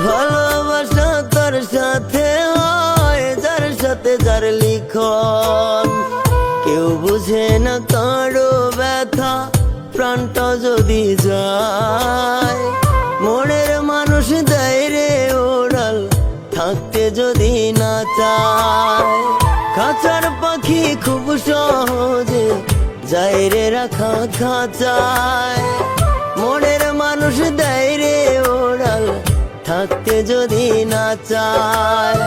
Speaker 1: ভালোবাসা তার সাথে হয় যার সাথে যার লিখন। কেউ বুঝে না কারো ব্যথা প্রাণটা যদি যায়, মনের মানুষ দেয় রে ওড়াল থাকতে যদি না চায়। খাঁচার পাখি খুব সহজে যায় রে রাখা খাঁচায়, মনের মানুষ দেয় রে ওড়াল থাকতে যদি না চায়।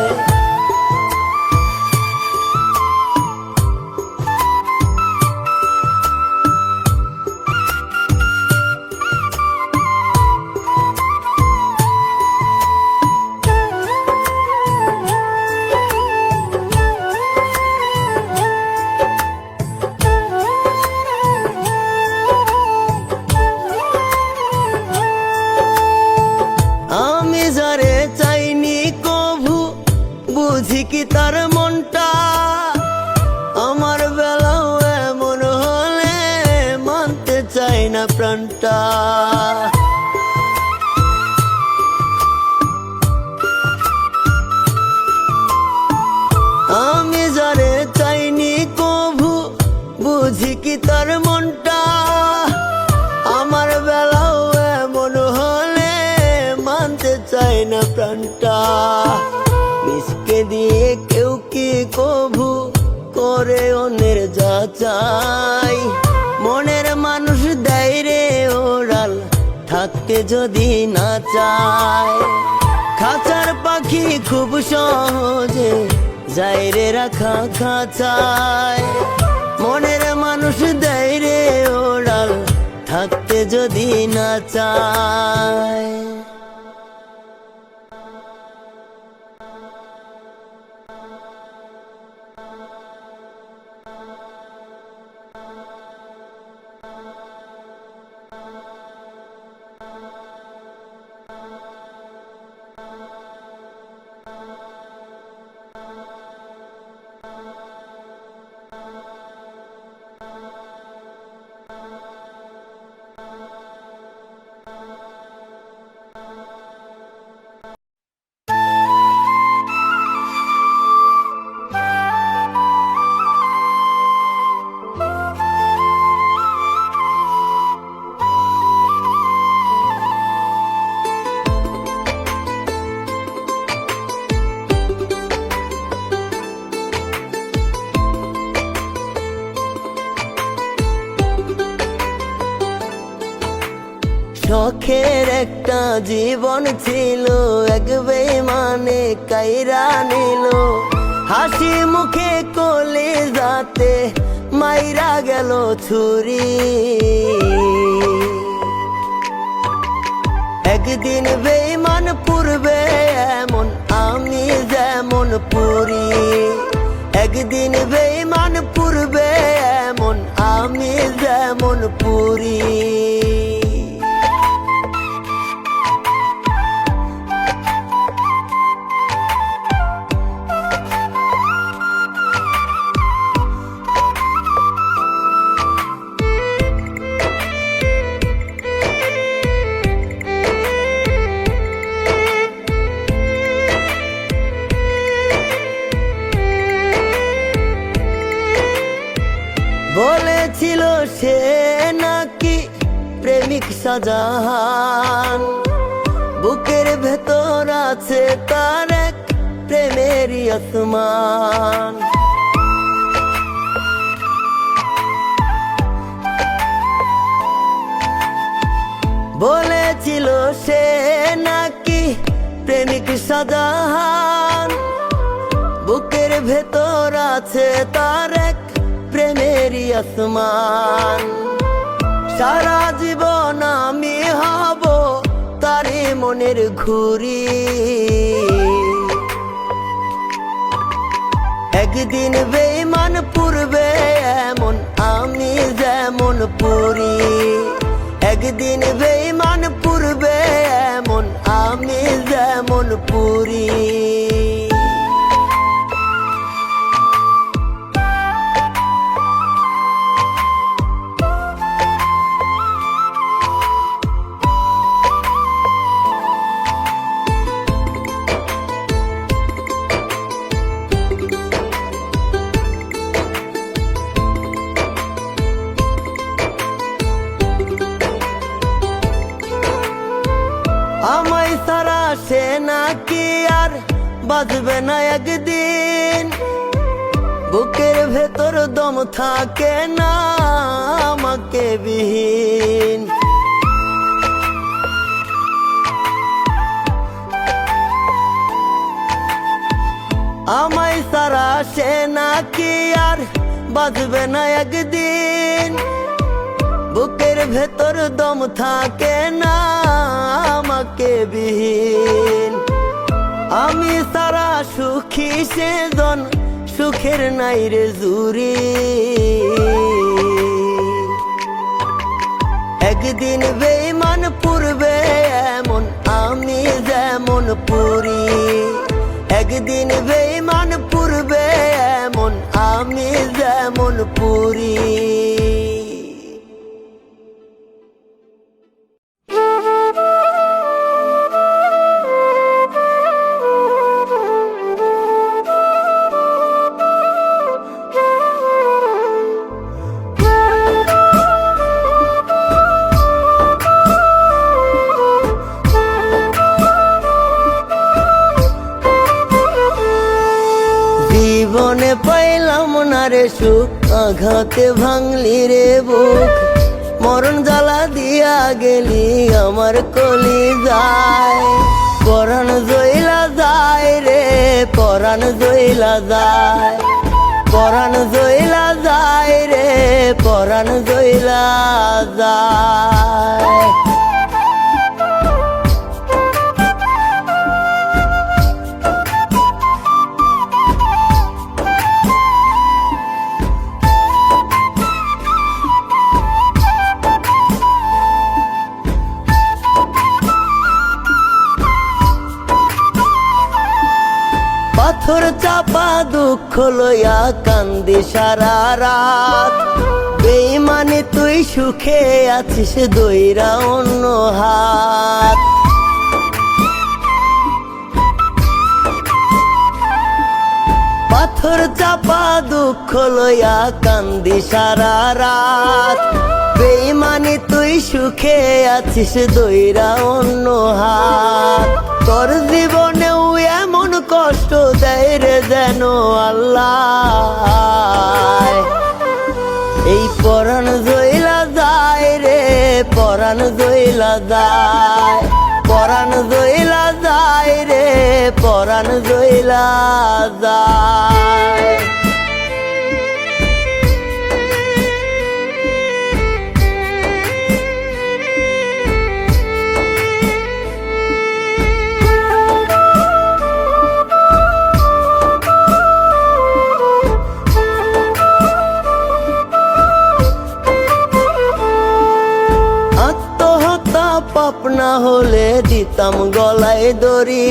Speaker 1: আমি যারে চাইনি কভু বুঝি কি তার মনটা, আমার বেলাও এমন হলে মানতে চাই না প্রাণটা। আমি যারে চাইনি কভু বুঝি কি তার মনটা, আমার বেলাও এমন হলে মানতে চাই না প্রাণটা। মিসকে দিয়ে কেউ কি কভু করে অন্যের যাচাই, মনের মানুষ দেয় রে ওড়াল থাকতে যদি না চায়। খাঁচার পাখি খুব সহজে যায় রে রাখা খাঁচায়, মনের মানুষ দেয় রে ওড়াল থাকতে যদি না চায়। শখের একটা জীবন ছিল, এক বেঈমানে কাইরা নিল, হাসি মুখে কোলে যাতে মাইরা গেল ছুরি। একদিন বেঈমান পূর্বে এমন আমি যেমন পুরি, একদিন বেঈমান পূর্বে এমন আমি যেমন পুরি। বলেছিল সে নাকি প্রেমিক শাহজাহান, বুকের ভেতর আছে তার এক প্রেমেরই আসমান। বলেছিল সে নাকি প্রেমিক শাহজাহান, বুকের ভেতর আছে তার এক প্রেমেরই আসমান। সারা জীবন আমি হব তারি মনের ঘুরি, একদিন বেঈমান পূর্বে এমন আমি যেমন পুরি, একদিন বেঈমান পূর্বে এমন আমি যেমন পুরি। আমায় সারা সে নাকি আর বাজবে না একদিন, বুকের ভেতর দম থাকে না আমাকে বিহীন। আমায় সারা সে নাকি আর বাজবে না একদিন, বুকের ভেতর দম থাকে না আমাকে বিহীন। আমি সারা সুখী সেজন সুখের নাই রে জুরি, একদিন বেঈমান পূর্বে এমন আমি যেমন পুরি, একদিন বেঈমান পূর্বে এমন আমি যেমন পুরি। জীবনে পাইলাম না রে সুখ, আঘাতে ভাঙলি রে বুক, মরণ জ্বালা দিয়া গেলি আমার কলি যায়। পরাণ জইলা যায় রে পরাণ জইলা যায়, পরাণ জইলা যায় রে পরাণ জইলা যায়। পাথর চাপা দুঃখ লইয়া কান্দি সারা রাত, বেঈমানি তুই সুখে আছিস দইরা অন্য হাত। পাথর চাপা দুঃখ লইয়া কান্দি সারা রাত, বেঈমানি তুই সুখে আছিস দইরা অন্য হাত। তোর জীবনেও এমন কষ্ট দেয় রে যেন আল্লাহ, এই পরাণ জইলা যায় রে পরাণ জইলা যায়, পরাণ জইলা যায় রে পরাণ জইলা যায়। গলায় দড়ি,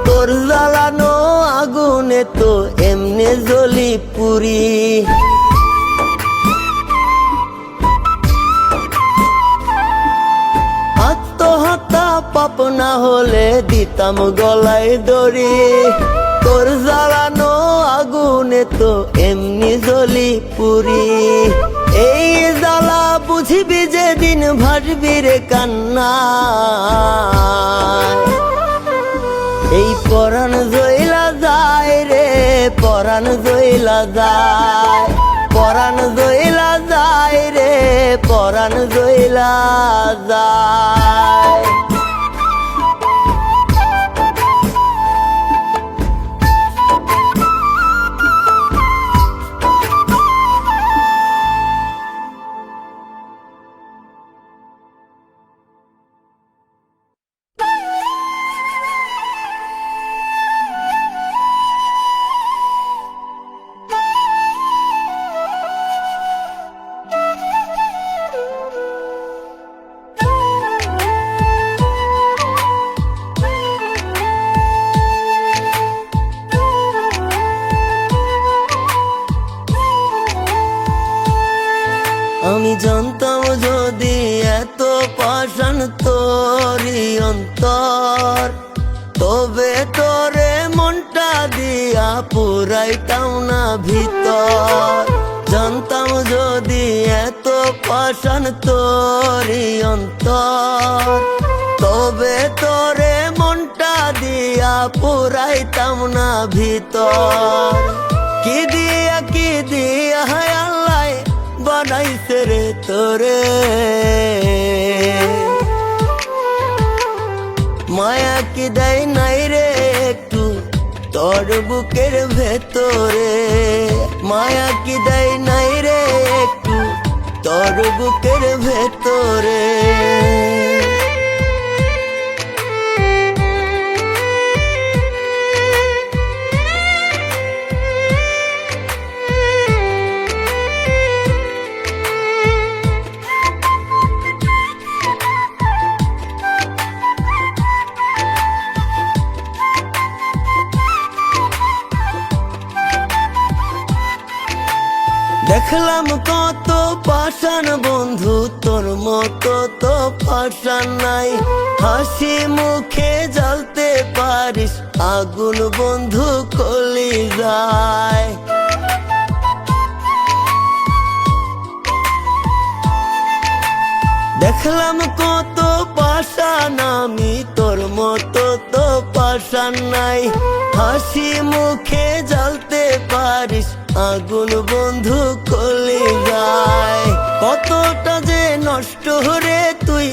Speaker 1: তোর জ্বালানো আগুনে তো এমনি জ্বলি পুরি। আত্মহত্যা পাপ না হলে দিতাম গলায় দড়ি, তোর জ্বালানো আগুনে তো এমনি জ্বলি পুরি। এই জ্বালা বুঝবি যেদিন ভাসবি রে কান্না, এই পরাণ জইলা যায় রে, পরাণ জইলা যায়, পরাণ জইলা যায় রে, পরাণ জইলা যায়। আমি জানতাম যদি এত পাষাণ তোরই অন্তর, তবে তোরে মনটা দিয়া পুরাইতাম না ভিতর। জানতাম যদি এত পাষাণ তোরই অন্তর, তবে তোরে মনটা দিয়া পুরাইতাম না ভিতর। কি দিয়া হায় আল্লাহ বানাইছে রে তোরে, মায়া কি দেয় নাই রে একটু তোর বুকের ভেতরে, মায়া কি দেয় নাই রে একটু তোর বুকের ভেতরে। দেখলাম কত পাষাণ বন্ধু, তোর মতো তো পাষাণ নাই। হাসি মুখে জ্বালতে পারিস আগুন বন্ধু কলিজায়। দেখলাম কত পাষাণ আমি, তোর মতো তো পাষাণ নাই। হাসি মুখে জ্বালতে পারিস আগুন বন্ধু কলিজায়। কতটা যে নষ্ট রে তুই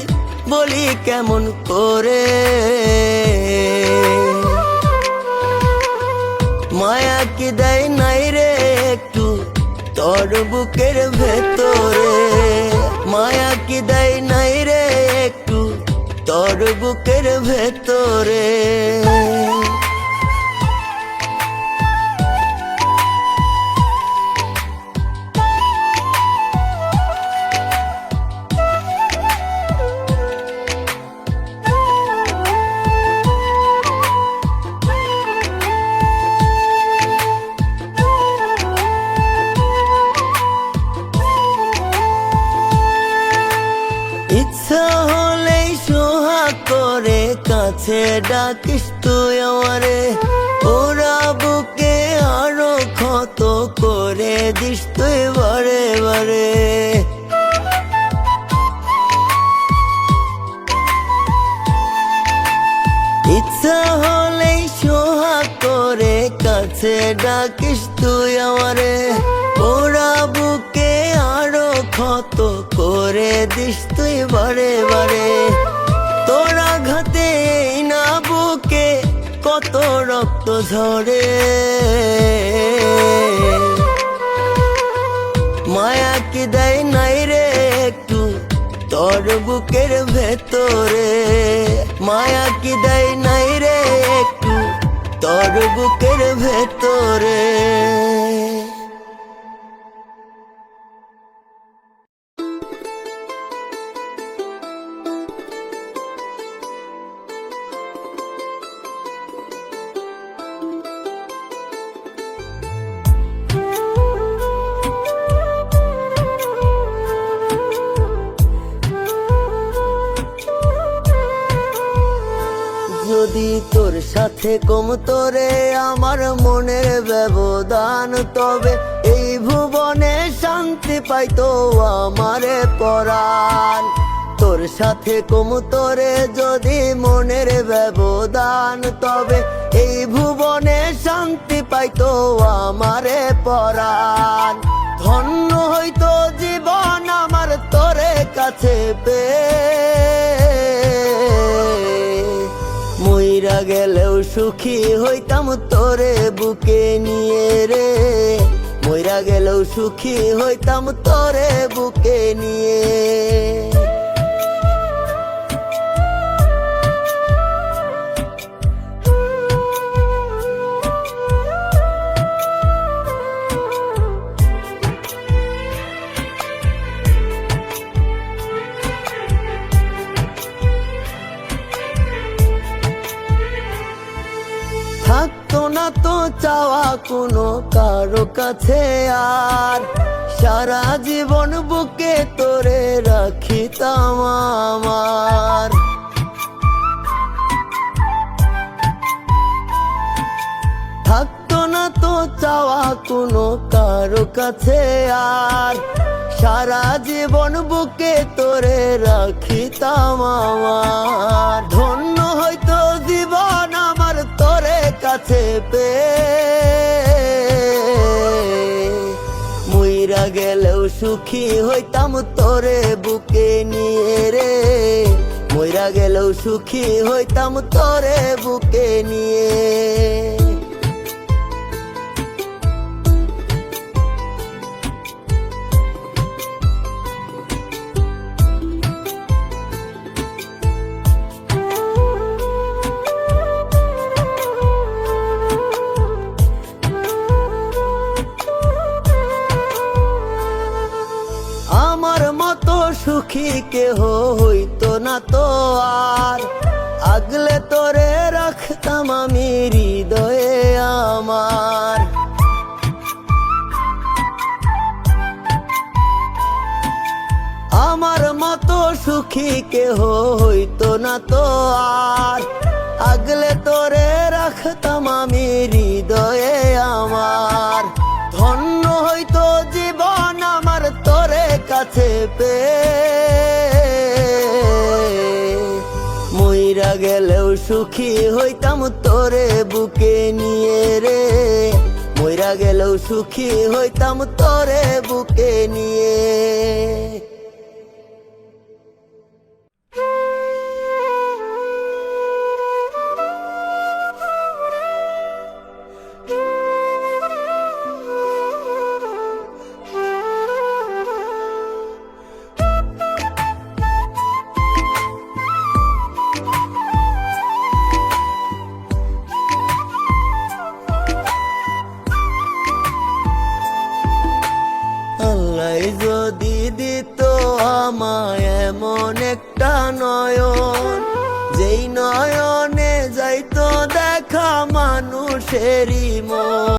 Speaker 1: বলি কেমন করে, মায়া কি দেয় নাই রে একটু তোর বুকের ভেতরে, মায়া কি দেয় নাই রে একটু তোর বুকের ভেতরে। ইচ্ছা হলেই সোহাগ করে কাছে ডাকিস তুই আমারে, ওরা বুকে আরো ক্ষত করে দিস তুই বারে বারে। ইচ্ছা হলেই সোহাগ করে কাছে ডাকিস তুই আমারে, ওরা বুকে আরো ক্ষত করে দিস তুই বারে বারে। তোরা ঘাতে না বুকে কত রক্ত ঝরে, মায়া কি দেয় নাই রে একটু তোর বুকের ভেতরে, মায়া কি দেয় নাই রে একটু তোর বুকের ভেতরে। সাথে কম তোরে আমার মনের ব্যবধান, তবে এই ভুবনে শান্তি পাইতো আমারে পরাণ। তোর সাথে কম তোরে যদি মনের ব্যবধান, তবে এই ভুবনে শান্তি পাইতো আমারে পরাণ। ধন্য হইতো জীবন আমার তোরে কাছে পেয়ে, মইরা গেলেও সুখী হইতাম তোরে বুকে নিয়ে রে, মইরা গেলেও সুখী হইতাম তোরে বুকে নিয়ে। থাকতো না তো চাওয়া কোনো কারো কাছে আর, সারা জীবন বুকে তোরে রাখিতাম আমার। থাকতো না তো চাওয়া কোনো কারো কাছে আর, সারা জীবন বুকে তোরে রাখিতাম আমার। ধন্য হইতো জীবন আমার তোরে কাছে পেয়ে, মইরা গেলেও সুখী হইতাম তোরে বুকে নিয়ে রে, মইরা গেলেও সুখী হইতাম তোরে বুকে নিয়ে। আমার মতো সুখী কেহ হইতো না তো আর, আগলে তোরে রাখতাম আমি হৃদয়ে আমার। আমার মতো সুখী কেহ হইতো না তো আর, আগলে তোরে রাখতাম আমি হৃদয়ে আমার। ধন্য হইতো জীবন আমার তোরে কাছে পেয়ে, মইরা গেলেও সুখী হইতাম তোরে বুকে নিয়ে রে, মইরা গেলেও সুখী হইতাম তোরে বুকে নিয়ে। আল্লাহ যদি দিত আমায় এমন একটা নয়ন, যেই নয়নে যাইতো দেখা মানুষেরই মন।